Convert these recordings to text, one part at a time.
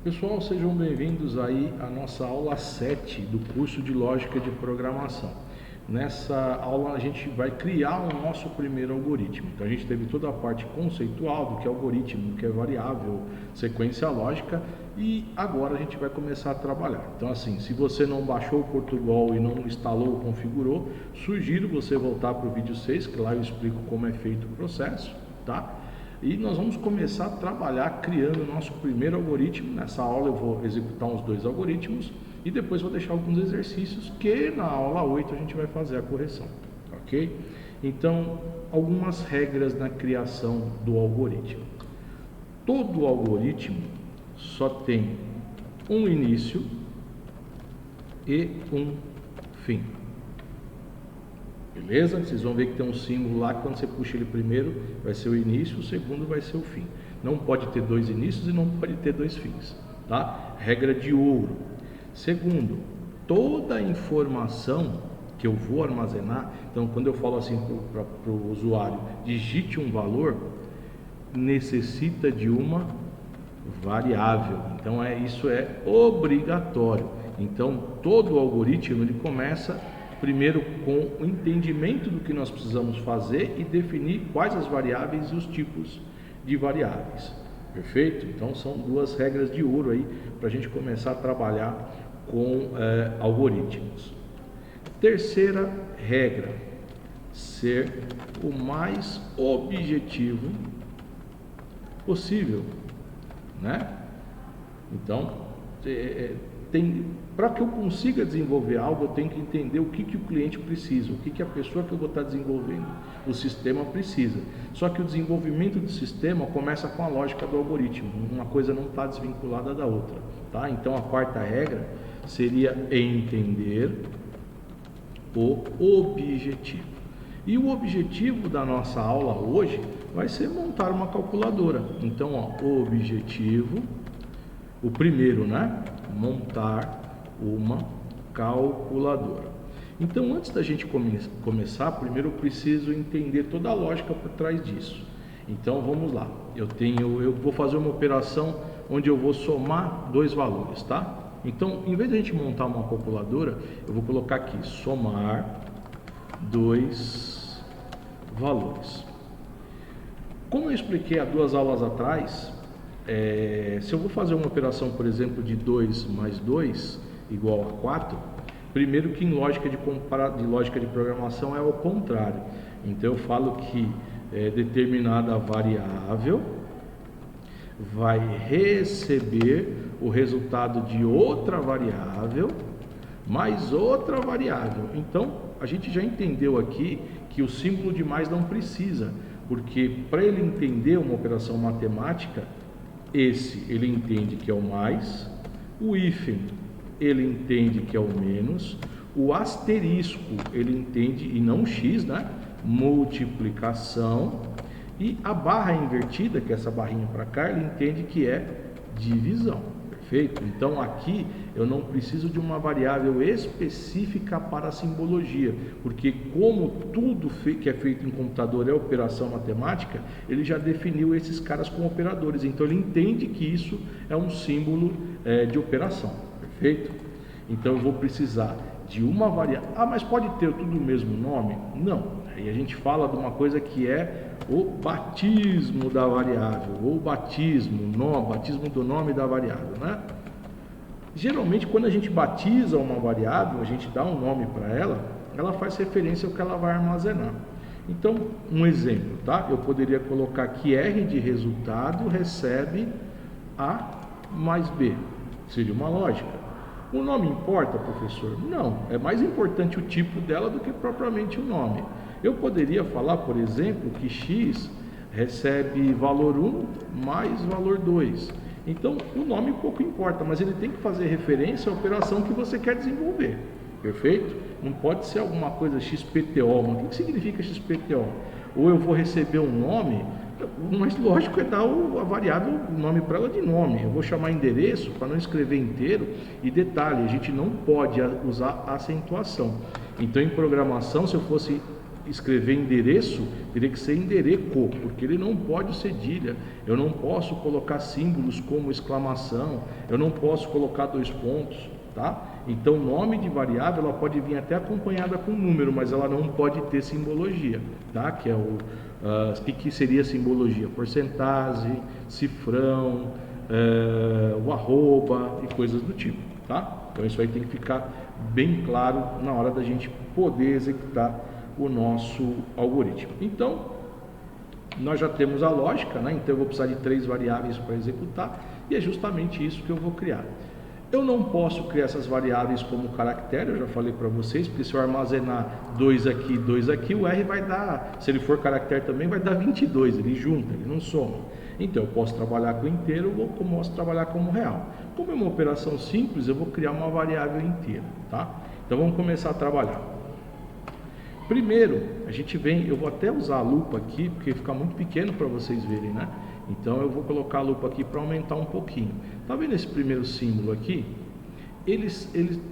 Pessoal, sejam bem-vindos aí à nossa aula 7 do curso de Lógica de Programação. Nessa aula a gente vai criar o nosso primeiro algoritmo. Então a gente teve toda a parte conceitual do que é algoritmo, do que é variável, sequência lógica, e agora a gente vai começar a trabalhar. Então assim, se você não baixou o Portugal e não instalou ou configurou, sugiro você voltar para o vídeo 6, que lá eu explico como é feito o processo, tá? E nós vamos começar a trabalhar criando o nosso primeiro algoritmo. Nessa aula eu vou executar uns 2 algoritmos e depois vou deixar alguns exercícios que na aula 8 a gente vai fazer a correção, ok? Então, algumas regras na criação do algoritmo. Todo algoritmo só tem um início e um fim. Beleza? Vocês vão ver que tem um símbolo lá que quando você puxa ele primeiro vai ser o início, o segundo vai ser o fim. Não pode ter 2 inícios e não pode ter 2 fins, tá? Regra de ouro. Segundo, toda informação que eu vou armazenar, então quando eu falo assim para o usuário, digite um valor, necessita de uma variável. Então isso é obrigatório. Então todo o algoritmo ele começa primeiro com o entendimento do que nós precisamos fazer e definir quais as variáveis e os tipos de variáveis. Perfeito? Então são 2 regras de ouro aí para a gente começar a trabalhar com algoritmos. Terceira regra, ser o mais objetivo possível, né? Então, para que eu consiga desenvolver algo, eu tenho que entender o que o cliente precisa, o que a pessoa que eu vou estar desenvolvendo, o sistema precisa. Só que o desenvolvimento do sistema começa com a lógica do algoritmo, uma coisa não está desvinculada da outra, tá? Então a quarta regra seria entender o objetivo. E o objetivo da nossa aula hoje vai ser montar uma calculadora. Então, ó, o objetivo, o primeiro, né? Montar uma calculadora. Então, antes da gente começar, primeiro eu preciso entender toda a lógica por trás disso. Então, vamos lá. Eu vou fazer uma operação onde eu vou somar 2 valores, tá? Então, em vez de a gente montar uma calculadora, eu vou colocar aqui somar 2 valores. Como eu expliquei há 2 aulas atrás, se eu vou fazer uma operação, por exemplo, de 2 mais 2 igual a 4, primeiro que em lógica de programação é o contrário. Então eu falo que determinada variável vai receber o resultado de outra variável mais outra variável. Então a gente já entendeu aqui que o símbolo de mais não precisa, porque para ele entender uma operação matemática, ele entende que é o mais, o hífen ele entende que é o menos, o asterisco ele entende, e não x, né? Multiplicação, e a barra invertida, que é essa barrinha para cá, ele entende que é divisão. Perfeito? Então aqui eu não preciso de uma variável específica para a simbologia, porque como tudo que é feito em computador é operação matemática, ele já definiu esses caras como operadores, então ele entende que isso é um símbolo de operação. Perfeito? Então eu vou precisar de uma variável. Ah, mas pode ter tudo o mesmo nome? Não. Aí a gente fala de uma coisa que é o batismo da variável, ou batismo do nome da variável, né? Geralmente quando a gente batiza uma variável, a gente dá um nome para ela, ela faz referência ao que ela vai armazenar. Então, um exemplo, tá? Eu poderia colocar que R de resultado recebe A mais B. Seria uma lógica. O nome importa, professor? Não, é mais importante o tipo dela do que propriamente o nome. Eu poderia falar, por exemplo, que x recebe valor 1 mais valor 2. Então, o nome pouco importa, mas ele tem que fazer referência à operação que você quer desenvolver. Perfeito? Não pode ser alguma coisa XPTO. Mas o que significa XPTO? Ou eu vou receber um nome, o mais lógico é dar a variável, o nome para ela de nome. Eu vou chamar endereço para não escrever inteiro. E detalhe, a gente não pode usar acentuação. Então, em programação, se eu fosse escrever endereço, teria que ser endereco, porque ele não pode cedilha. Eu não posso colocar símbolos como exclamação, eu não posso colocar 2 pontos, tá? Então, nome de variável, ela pode vir até acompanhada com número, mas ela não pode ter simbologia, tá? Que é o que seria simbologia? Porcentagem, cifrão, o arroba e coisas do tipo, tá? Então, isso aí tem que ficar bem claro na hora da gente poder executar o nosso algoritmo. Então, nós já temos a lógica, né? Então eu vou precisar de 3 variáveis para executar, e é justamente isso que eu vou criar. Eu não posso criar essas variáveis como caractere, eu já falei para vocês, porque se eu armazenar 2 aqui, 2 aqui, o R vai dar, se ele for caractere também, vai dar 22, ele junta, ele não soma. Então eu posso trabalhar com inteiro ou posso trabalhar como real. Como é uma operação simples, eu vou criar uma variável inteira, tá? Então vamos começar a trabalhar. Primeiro, a gente vem, eu vou até usar a lupa aqui, porque fica muito pequeno para vocês verem, né? Então eu vou colocar a lupa aqui para aumentar um pouquinho. Tá vendo esse primeiro símbolo aqui? Ele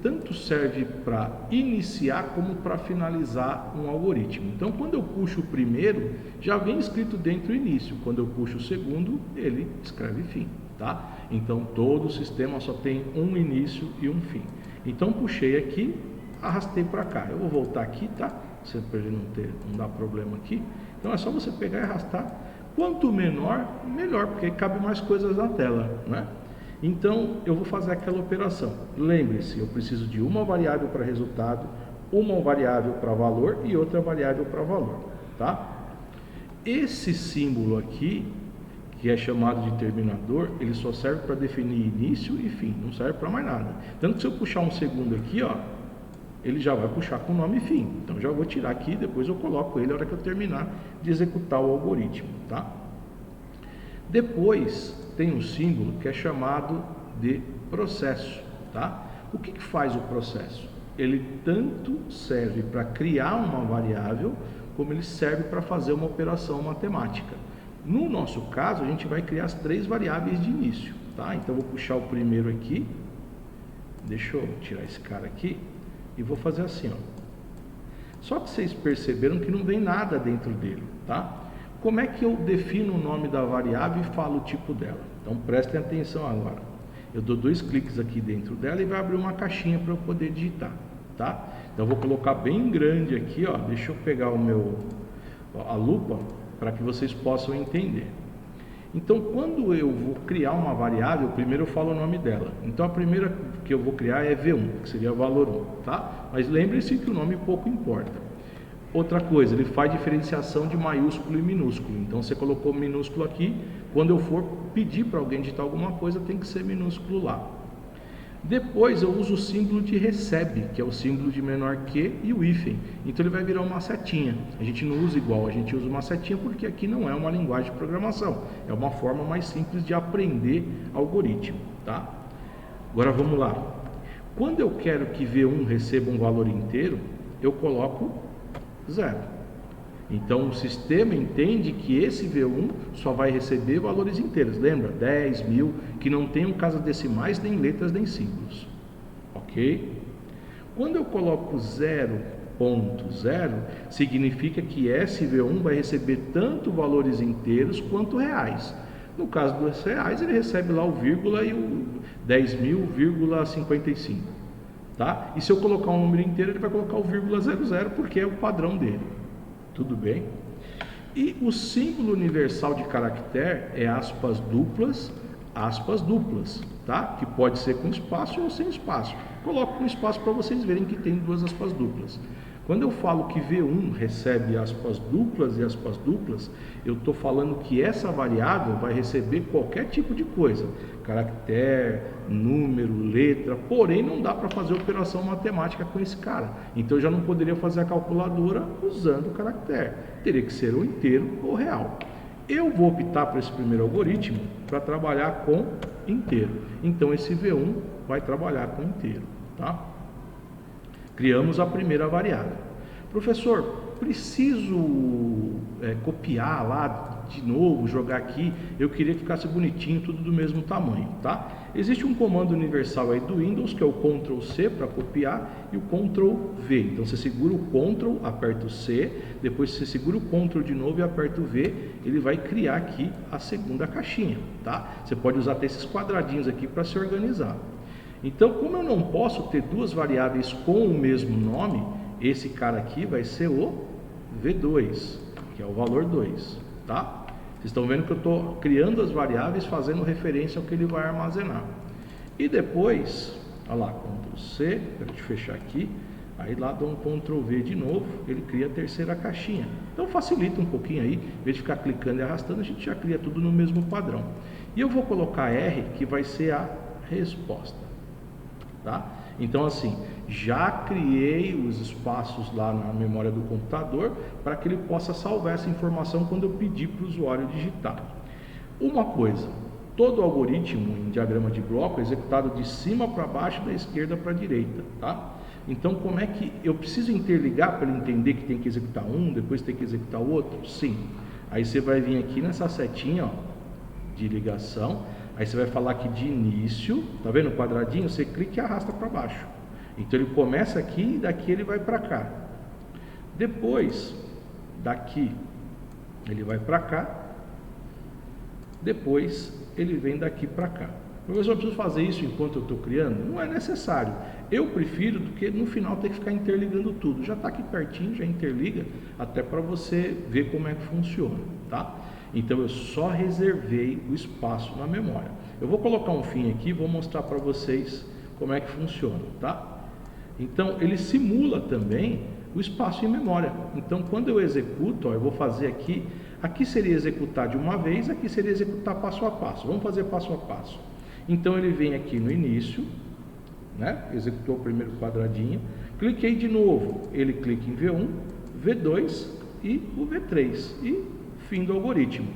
tanto serve para iniciar como para finalizar um algoritmo. Então quando eu puxo o primeiro, já vem escrito dentro o início. Quando eu puxo o segundo, ele escreve fim, tá? Então todo o sistema só tem um início e um fim. Então puxei aqui, arrastei para cá. Eu vou voltar aqui, tá? Para ele não dar problema aqui. Então é só você pegar e arrastar. Quanto menor, melhor, porque aí cabe mais coisas na tela, né? Então eu vou fazer aquela operação. Lembre-se, eu preciso de uma variável para resultado, uma variável para valor e outra variável para valor, tá? Esse símbolo aqui, que é chamado de terminador, ele só serve para definir início e fim, não serve para mais nada. Tanto que se eu puxar um segundo aqui, ó, ele já vai puxar com nome e fim. Então já vou tirar aqui, depois eu coloco ele na hora que eu terminar de executar o algoritmo, tá? Depois tem um símbolo que é chamado de processo, tá? O que faz o processo? Ele tanto serve para criar uma variável, como ele serve para fazer uma operação matemática. No nosso caso, a gente vai criar as 3 variáveis de início, tá? Então eu vou puxar o primeiro aqui, deixa eu tirar esse cara aqui, e vou fazer assim, ó. Só que vocês perceberam que não vem nada dentro dele, tá? Como é que eu defino o nome da variável e falo o tipo dela? Então prestem atenção agora. Eu dou 2 cliques aqui dentro dela e vai abrir uma caixinha para eu poder digitar, tá? Então eu vou colocar bem grande aqui, ó. Deixa eu pegar a lupa para que vocês possam entender. Então, quando eu vou criar uma variável, primeiro eu falo o nome dela. Então, a primeira que eu vou criar é V1, que seria valor 1, tá? Mas lembre-se que o nome pouco importa. Outra coisa, ele faz diferenciação de maiúsculo e minúsculo. Então, você colocou minúsculo aqui, quando eu for pedir para alguém digitar alguma coisa, tem que ser minúsculo lá. Depois eu uso o símbolo de recebe, que é o símbolo de menor que e o hífen. Então ele vai virar uma setinha. A gente não usa igual, a gente usa uma setinha porque aqui não é uma linguagem de programação. É uma forma mais simples de aprender algoritmo, tá? Agora vamos lá. Quando eu quero que V1 receba um valor inteiro, eu coloco 0. Então o sistema entende que esse V1 só vai receber valores inteiros. Lembra? 10, 1000, que não tenham casas decimais, nem letras, nem símbolos. Ok? Quando eu coloco 0.0, significa que esse V1 vai receber tanto valores inteiros quanto reais. No caso dos reais, ele recebe lá o vírgula e o 10.000,55. Tá? E se eu colocar um número inteiro, ele vai colocar o vírgula 00, porque é o padrão dele. Tudo bem? E o símbolo universal de caractere é aspas duplas, tá? Que pode ser com espaço ou sem espaço. Coloco com espaço para vocês verem que tem 2 aspas duplas. Quando eu falo que V1 recebe aspas duplas e aspas duplas, eu estou falando que essa variável vai receber qualquer tipo de coisa. Caractere, número, letra, porém não dá para fazer operação matemática com esse cara. Então eu já não poderia fazer a calculadora usando o caractere. Teria que ser ou inteiro ou real. Eu vou optar por esse primeiro algoritmo para trabalhar com inteiro. Então esse V1 vai trabalhar com inteiro, tá? Criamos a primeira variável. Professor, preciso copiar lá de novo, jogar aqui, eu queria que ficasse bonitinho, tudo do mesmo tamanho, tá? Existe um comando universal aí do Windows, que é o Ctrl C para copiar e o Ctrl V. Então você segura o Ctrl, aperta o C, depois você segura o Ctrl de novo e aperta o V, ele vai criar aqui a segunda caixinha, tá? Você pode usar até esses quadradinhos aqui para se organizar. Então, como eu não posso ter duas variáveis com o mesmo nome, esse cara aqui vai ser o V2, que é o valor 2, tá? Vocês estão vendo que eu estou criando as variáveis fazendo referência ao que ele vai armazenar. E depois, olha lá, Ctrl C, deixa eu fechar aqui, aí lá dou um Ctrl V de novo, ele cria a terceira caixinha. Então facilita um pouquinho aí, em vez de ficar clicando e arrastando, a gente já cria tudo no mesmo padrão. E eu vou colocar R, que vai ser a resposta, tá? Então assim, já criei os espaços lá na memória do computador para que ele possa salvar essa informação quando eu pedir para o usuário digitar. Uma coisa, todo algoritmo em diagrama de bloco é executado de cima para baixo, da esquerda para a direita, tá? Então como é que eu preciso interligar para ele entender que tem que executar um, depois tem que executar o outro? Sim. Aí você vai vir aqui nessa setinha, ó, de ligação. Aí você vai falar aqui de início, tá vendo o quadradinho? Você clica e arrasta para baixo. Então ele começa aqui e daqui ele vai para cá. Depois, daqui ele vai para cá. Depois ele vem daqui para cá. Professor, eu preciso fazer isso enquanto eu estou criando? Não é necessário. Eu prefiro do que no final ter que ficar interligando tudo. Já está aqui pertinho, já interliga, até para você ver como é que funciona, tá? Então eu só reservei o espaço na memória. Eu vou colocar um fim aqui e vou mostrar para vocês como é que funciona, tá? Então ele simula também o espaço em memória. Então quando eu executo, ó, eu vou fazer aqui, aqui seria executar de uma vez, aqui seria executar passo a passo. Vamos fazer passo a passo. Então ele vem aqui no início, né? Executou o primeiro quadradinho, cliquei de novo, ele clica em V1, V2 e o V3 e fim do algoritmo.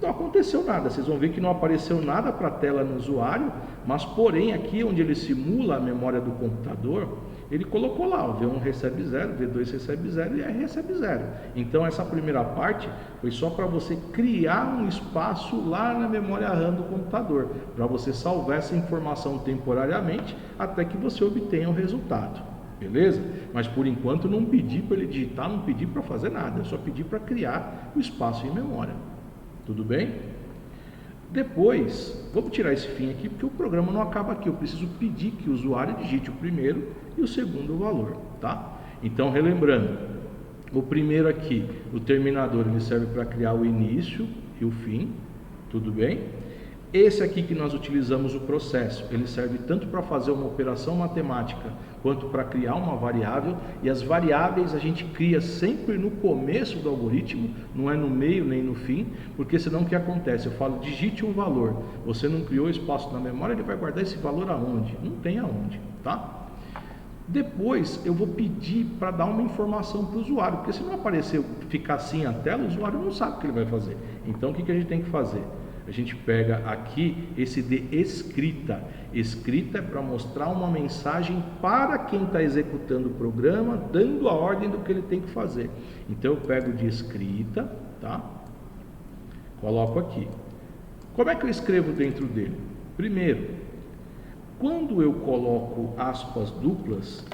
Não aconteceu nada, vocês vão ver que não apareceu nada para a tela no usuário, mas porém aqui onde ele simula a memória do computador, ele colocou lá, o V1 recebe 0, V2 recebe 0 e R recebe 0. Então essa primeira parte foi só para você criar um espaço lá na memória RAM do computador, para você salvar essa informação temporariamente até que você obtenha o resultado. Beleza? Mas por enquanto não pedi para ele digitar, não pedi para fazer nada, eu só pedi para criar o espaço em memória. Tudo bem? Depois, vamos tirar esse fim aqui, porque o programa não acaba aqui. Eu preciso pedir que o usuário digite o primeiro e o segundo valor, tá? Então, relembrando, o primeiro aqui, o terminador, ele serve para criar o início e o fim, tudo bem? Esse aqui que nós utilizamos o processo, ele serve tanto para fazer uma operação matemática, quanto para criar uma variável, e as variáveis a gente cria sempre no começo do algoritmo, não é no meio nem no fim, porque senão o que acontece? Eu falo, digite um valor, você não criou espaço na memória, ele vai guardar esse valor aonde? Não tem aonde, tá? Depois eu vou pedir para dar uma informação para o usuário, porque se não aparecer, ficar assim a tela, o usuário não sabe o que ele vai fazer. Então o que a gente tem que fazer? A gente pega aqui esse de escrita. Escrita é para mostrar uma mensagem para quem está executando o programa, dando a ordem do que ele tem que fazer. Então eu pego de escrita, tá? Coloco aqui. Como é que eu escrevo dentro dele? Primeiro, quando eu coloco aspas duplas,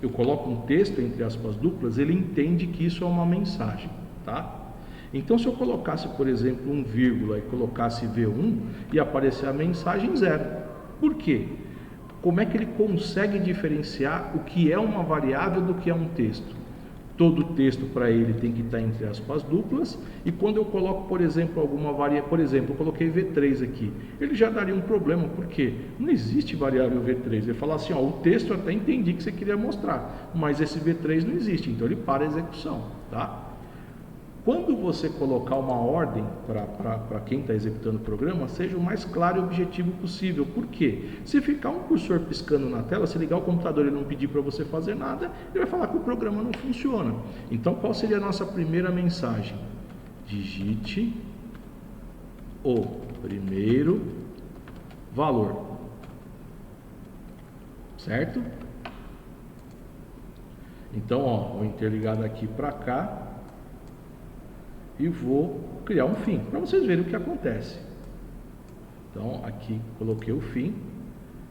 eu coloco um texto entre aspas duplas, ele entende que isso é uma mensagem, tá? Então, se eu colocasse, por exemplo, um vírgula e colocasse V1 e aparecer a mensagem 0. Por quê? Como é que ele consegue diferenciar o que é uma variável do que é um texto? Todo texto para ele tem que estar entre aspas duplas, e quando eu coloco, por exemplo, alguma variável, por exemplo, eu coloquei V3 aqui, ele já daria um problema, porque não existe variável V3. Ele fala assim, ó, o texto eu até entendi que você queria mostrar, mas esse V3 não existe, então ele para a execução, tá? Quando você colocar uma ordem para quem está executando o programa, seja o mais claro e objetivo possível. Por quê? Se ficar um cursor piscando na tela, se ligar o computador e não pedir para você fazer nada, ele vai falar que o programa não funciona. Então, qual seria a nossa primeira mensagem? Digite o primeiro valor. Certo? Então, ó, vou interligar daqui para cá. e vou criar um fim, para vocês verem o que acontece. Então aqui coloquei o fim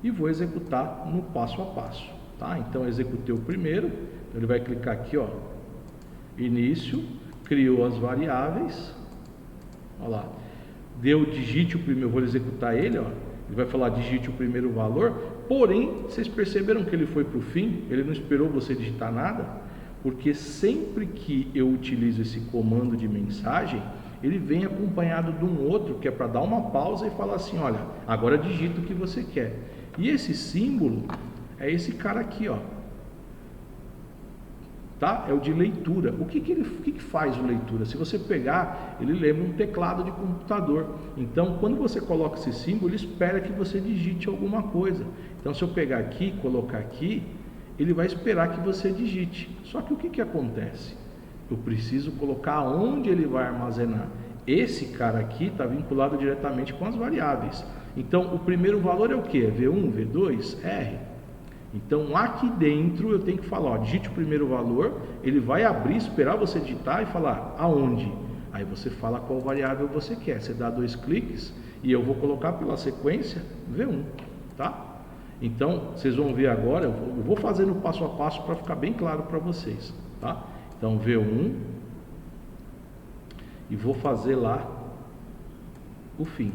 e vou executar no passo a passo, tá? Então executei o primeiro, então ele vai clicar aqui, ó, início, criou as variáveis, olha lá, digite o primeiro, vou executar ele, ó, ele vai falar digite o primeiro valor, porém, vocês perceberam que ele foi para o fim, ele não esperou você digitar nada, porque sempre que eu utilizo esse comando de mensagem, ele vem acompanhado de um outro, que é para dar uma pausa e falar assim, olha, agora digita o que você quer. E esse símbolo é esse cara aqui, ó, tá? É o de leitura. O que faz o leitura? Se você pegar, ele lembra um teclado de computador. Então, quando você coloca esse símbolo, ele espera que você digite alguma coisa. Então, se eu pegar aqui, colocar aqui, ele vai esperar que você digite. Só que o que acontece? Eu preciso colocar onde ele vai armazenar. Esse cara aqui está vinculado diretamente com as variáveis. Então, o primeiro valor é o que? V1, V2, R. Então, aqui dentro eu tenho que falar, ó, digite o primeiro valor, ele vai abrir, esperar você digitar e falar aonde. Aí você fala qual variável você quer. Você dá 2 cliques e eu vou colocar pela sequência V1, tá? Então, vocês vão ver agora, eu vou fazendo passo a passo para ficar bem claro para vocês, tá? Então, V1 e vou fazer lá o fim.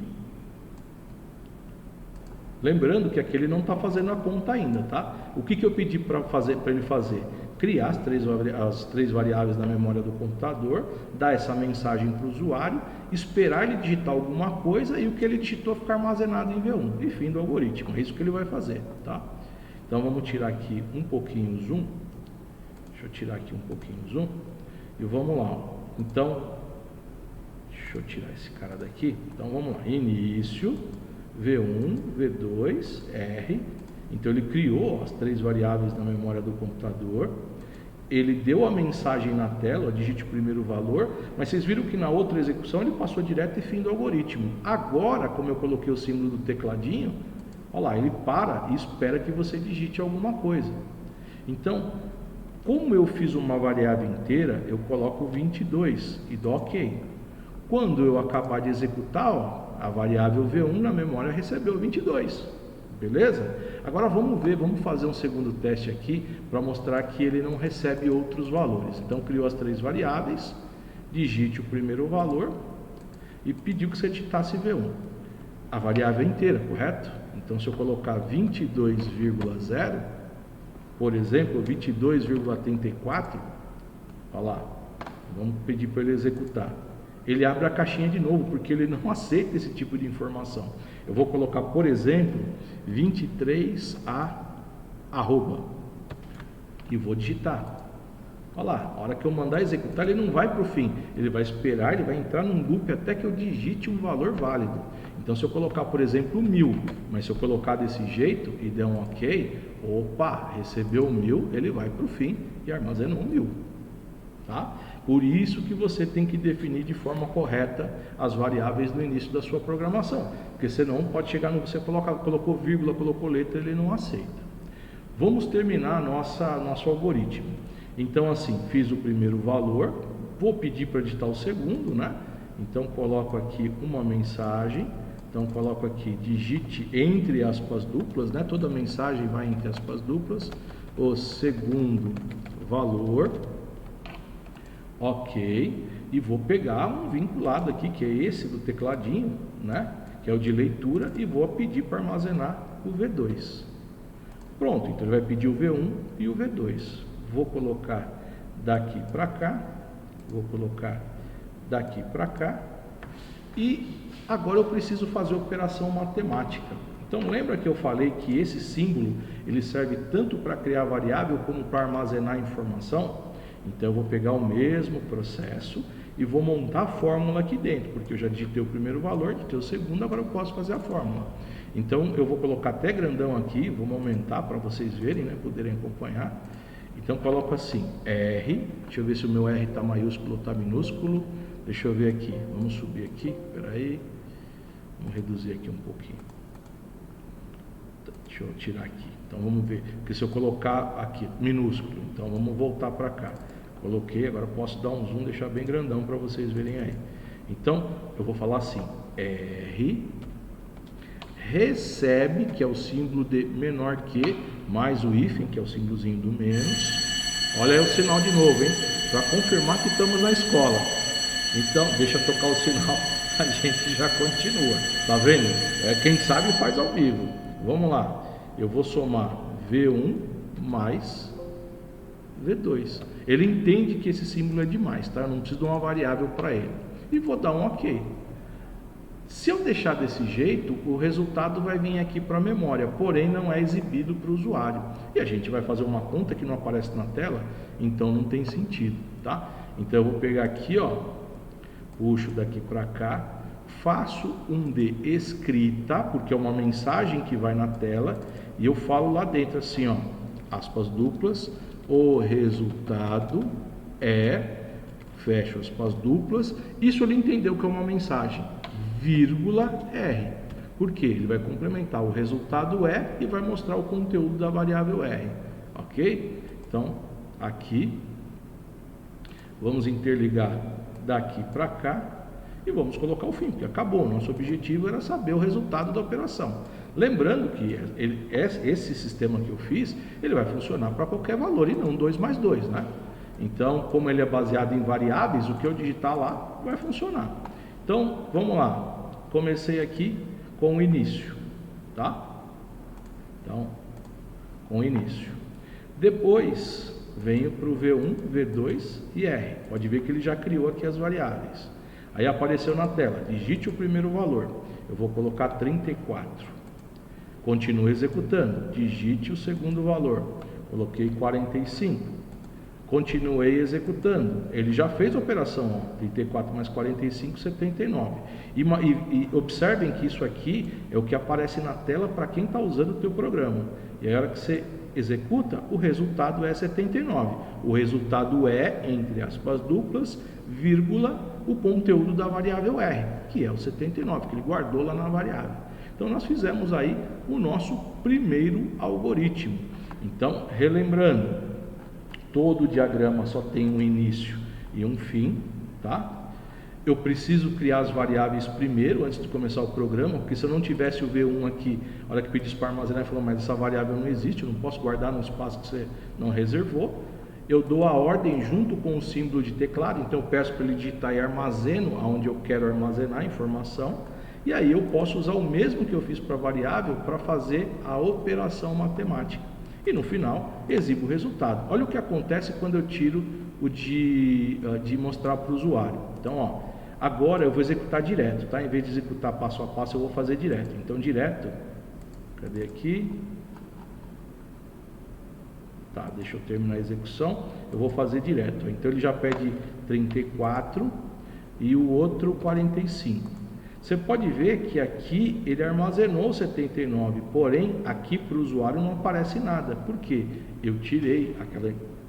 Lembrando que aqui ele não está fazendo a conta ainda, tá? O que eu pedi para ele fazer? Criar as três variáveis na memória do computador, dar essa mensagem para o usuário, esperar ele digitar alguma coisa e o que ele digitou ficar armazenado em V1. E fim do algoritmo, é isso que ele vai fazer, tá? Então vamos tirar aqui um pouquinho o zoom. Deixa eu tirar aqui um pouquinho o zoom. E vamos lá, ó. Então, deixa eu tirar esse cara daqui. Então vamos lá, início, V1, V2, R. Então ele criou as 3 variáveis na memória do computador. Ele deu a mensagem na tela, ó, digite o primeiro valor, mas vocês viram que na outra execução ele passou direto e fim do algoritmo. Agora, como eu coloquei o símbolo do tecladinho, olha lá, ele para e espera que você digite alguma coisa. Então, como eu fiz uma variável inteira, eu coloco 22 e dou OK. Quando eu acabar de executar, ó, a variável V1 na memória recebeu 22, beleza? Agora vamos fazer um segundo teste aqui para mostrar que ele não recebe outros valores. Então criou as 3 variáveis, digite o primeiro valor e pediu que você digitasse V1. A variável é inteira, correto? Então se eu colocar 22,0, por exemplo, 22,34, olha lá, vamos pedir para ele executar. Ele abre a caixinha de novo, porque ele não aceita esse tipo de informação. Eu vou colocar, por exemplo, 23a arroba e vou digitar. Olha lá, a hora que eu mandar executar, ele não vai para o fim, ele vai esperar, ele vai entrar num loop até que eu digite um valor válido. Então, se eu colocar, por exemplo, 1000, mas se eu colocar desse jeito e der um OK, opa, recebeu 1000, ele vai para o fim e armazena 1000, tá? Por isso que você tem que definir de forma correta as variáveis no início da sua programação, porque senão pode chegar no você colocou vírgula, colocou letra, ele não aceita. Vamos terminar nosso algoritmo. Então assim, fiz o primeiro valor, vou pedir para digitar o segundo, né? Então coloco aqui uma mensagem, então coloco aqui digite entre aspas duplas, né? Toda mensagem vai entre aspas duplas, o segundo valor. OK, e vou pegar um vinculado aqui, que é esse do tecladinho, né? Que é o de leitura, e vou pedir para armazenar o V2. Pronto, então ele vai pedir o V1 e o V2. Vou colocar daqui para cá, vou colocar daqui para cá, e agora eu preciso fazer operação matemática. Então lembra que eu falei que esse símbolo ele serve tanto para criar variável como para armazenar informação? Então eu vou pegar o mesmo processo e vou montar a fórmula aqui dentro, porque eu já digitei o primeiro valor, digitei o segundo, agora eu posso fazer a fórmula. Então eu vou colocar até grandão aqui, vamos aumentar para vocês verem, né, poderem acompanhar. Então coloco assim, R, deixa eu ver se o meu R está maiúsculo ou está minúsculo, deixa eu ver aqui, vamos subir aqui, espera aí, vamos reduzir aqui um pouquinho. Deixa eu tirar aqui, então vamos ver, porque se eu colocar aqui minúsculo, então vamos voltar para cá. Coloquei, agora posso dar um zoom, deixar bem grandão para vocês verem aí. Então, eu vou falar assim, R, recebe, que é o símbolo de menor que, mais o hífen, que é o símbolozinho do menos. Olha aí o sinal de novo, hein? Para confirmar que estamos na escola. Então, deixa eu tocar o sinal, a gente já continua. Tá vendo? Quem sabe faz ao vivo. Vamos lá. Eu vou somar V1 mais V2. Ele entende que esse símbolo é demais, tá? Eu não preciso de uma variável para ele. E vou dar um OK. Se eu deixar desse jeito, o resultado vai vir aqui para a memória, porém não é exibido para o usuário. E a gente vai fazer uma conta que não aparece na tela, então não tem sentido, tá? Então eu vou pegar aqui, ó, puxo daqui para cá, faço um de escrita, porque é uma mensagem que vai na tela, e eu falo lá dentro assim, ó, aspas duplas, o resultado é, fecho aspas duplas, isso ele entendeu que é uma mensagem, vírgula R, porque ele vai complementar o resultado é e vai mostrar o conteúdo da variável R, ok? Então, aqui, vamos interligar daqui para cá e vamos colocar o fim, porque acabou, nosso objetivo era saber o resultado da operação. Lembrando que esse sistema que eu fiz, ele vai funcionar para qualquer valor e não 2 mais 2, né? Então, como ele é baseado em variáveis, o que eu digitar lá vai funcionar. Então, vamos lá. Comecei aqui com o início, tá? Então, com o início. Depois, venho para o V1, V2 e R. Pode ver que ele já criou aqui as variáveis. Aí apareceu na tela, digite o primeiro valor. Eu vou colocar 34. Continue executando, digite o segundo valor. Coloquei 45. Continuei executando. Ele já fez a operação, ó, 34 mais 45, 79. E observem que isso aqui é o que aparece na tela para quem está usando o teu programa. E a hora que você executa, o resultado é 79. O resultado é, entre aspas duplas, vírgula, o conteúdo da variável R, que é o 79, que ele guardou lá na variável. Então, nós fizemos aí o nosso primeiro algoritmo. Então, relembrando, todo diagrama só tem um início e um fim, tá? Eu preciso criar as variáveis primeiro, antes de começar o programa, porque se eu não tivesse o V1 aqui, a hora que pedisse para armazenar, ele falou, mas essa variável não existe, eu não posso guardar no espaço que você não reservou. Eu dou a ordem junto com o símbolo de teclado, então eu peço para ele digitar e armazeno aonde eu quero armazenar a informação. E aí eu posso usar o mesmo que eu fiz para a variável para fazer a operação matemática. E no final, exibo o resultado. Olha o que acontece quando eu tiro o de mostrar para o usuário. Então, ó, agora eu vou executar direto, tá? Em vez de executar passo a passo, eu vou fazer direto. Então, direto, cadê aqui? Tá, deixa eu terminar a execução. Eu vou fazer direto. Então, ele já pede 34 e o outro 45. Você pode ver que aqui ele armazenou 79, porém aqui para o usuário não aparece nada. Por quê? Eu tirei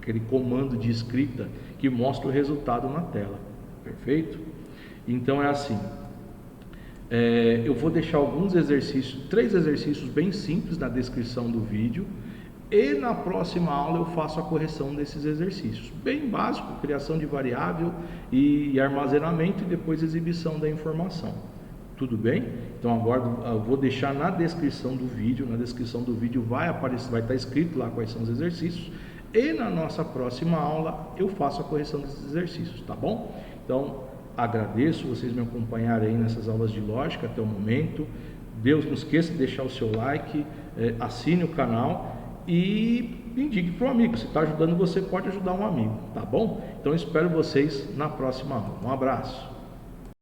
aquele comando de escrita que mostra o resultado na tela. Perfeito? Então é assim. Eu vou deixar alguns exercícios, 3 exercícios bem simples na descrição do vídeo. E na próxima aula eu faço a correção desses exercícios. Bem básico, criação de variável e armazenamento e depois exibição da informação. Tudo bem? Então agora eu vou deixar na descrição do vídeo. Na descrição do vídeo vai aparecer, vai estar escrito lá quais são os exercícios. E na nossa próxima aula eu faço a correção desses exercícios, tá bom? Então agradeço vocês me acompanharem aí nessas aulas de lógica até o momento. Deus, não esqueça de deixar o seu like, assine o canal e indique para um amigo. Se está ajudando você, pode ajudar um amigo, tá bom? Então espero vocês na próxima aula. Um abraço.